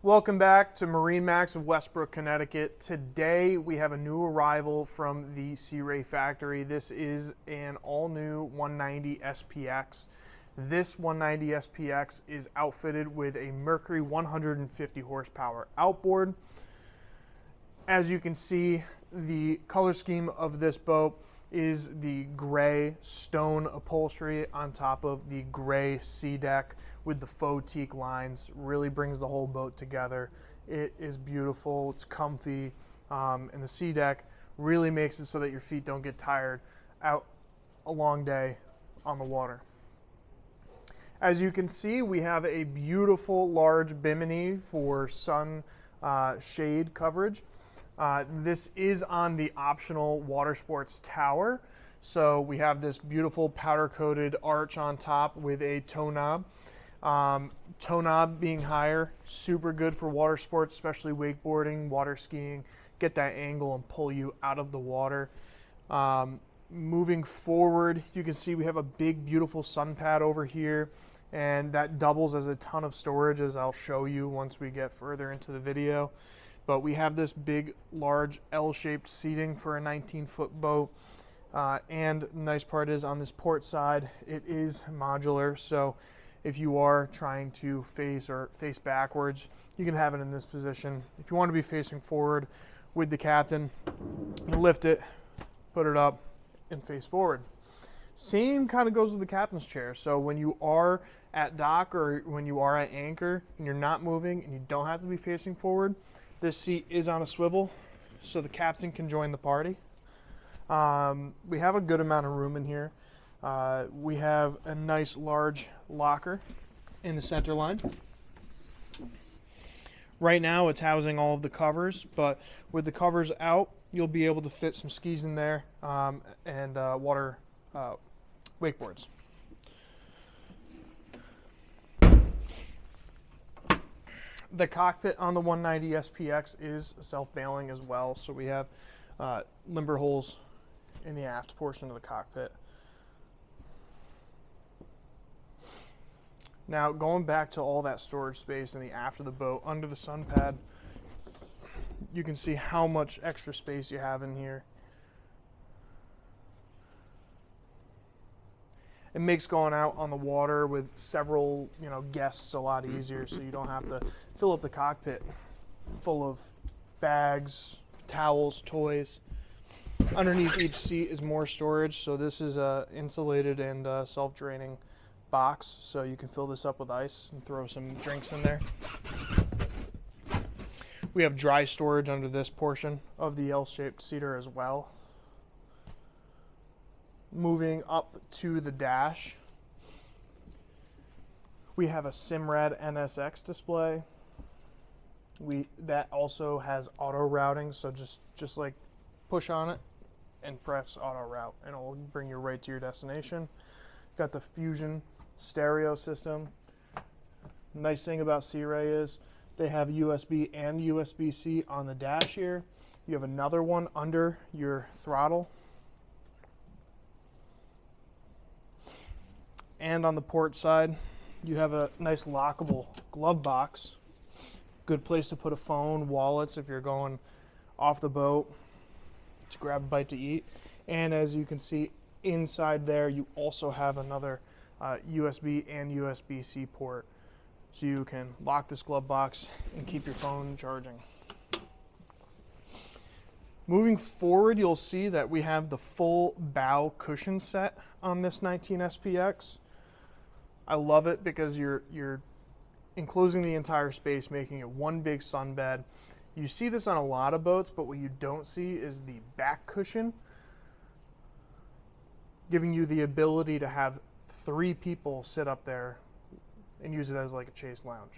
Welcome back to MarineMax of Westbrook, Connecticut. Today we have a new arrival from the Sea Ray factory. This is an all-new 190 SPX. This 190 SPX is outfitted with a Mercury 150 horsepower outboard. As you can see, the color scheme of this boat is the gray stone upholstery on top of the gray sea deck with the faux teak lines. Really brings the whole boat together. It is beautiful, it's comfy, and the sea deck really makes it so that your feet don't get tired out a long day on the water. As you can see, we have a beautiful large bimini for sun shade coverage. This is on the optional water sports tower. So we have this beautiful powder coated arch on top with a toe knob. Toe knob being higher, super good for water sports, especially wakeboarding, water skiing. Get that angle and pull you out of the water. Moving forward, you can see we have a big, beautiful sun pad over here, and that doubles as a ton of storage, as I'll show you once we get further into the video. But we have this big, large L-shaped seating for a 19-foot boat. And the nice part is on this port side, it is modular. So if you are trying to face backwards, you can have it in this position. If you want to be facing forward with the captain, you lift it, put it up, and face forward. Same kind of goes with the captain's chair. So when you are at dock or when you are at anchor and you're not moving and you don't have to be facing forward, this seat is on a swivel so the captain can join the party. We have a good amount of room in here. We have a nice large locker in the center line. Right now it's housing all of the covers, but with the covers out, you'll be able to fit some skis in there and water wakeboards. The cockpit on the 190 SPX is self-bailing as well, so we have limber holes in the aft portion of the cockpit. Now, going back to all that storage space in the aft of the boat, under the sun pad, you can see how much extra space you have in here. It makes going out on the water with several, guests a lot easier, so you don't have to fill up the cockpit full of bags, towels, toys. Underneath each seat is more storage, so this is a insulated and self-draining box, so you can fill this up with ice and throw some drinks in there. We have dry storage under this portion of the L-shaped seater as well. Moving up to the dash, we have a Simrad NSX display. That also has auto routing, so just like push on it and press auto route and it'll bring you right to your destination. Got the Fusion stereo system. Nice thing about Sea Ray is they have USB and USB-C on the dash here. You have another one under your throttle. And on the port side, you have a nice lockable glove box. Good place to put a phone, wallets if you're going off the boat to grab a bite to eat. And as you can see inside there, you also have another USB and USB-C port. So you can lock this glove box and keep your phone charging. Moving forward, you'll see that we have the full bow cushion set on this 19 SPX. I love it because you're enclosing the entire space, making it one big sunbed. You see this on a lot of boats, but what you don't see is the back cushion, giving you the ability to have 3 people sit up there and use it as like a chase lounge.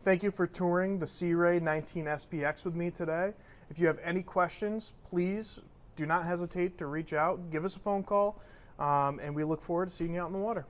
Thank you for touring the Sea Ray 19 SPX with me today. If you have any questions, please do not hesitate to reach out, give us a phone call, and we look forward to seeing you out in the water.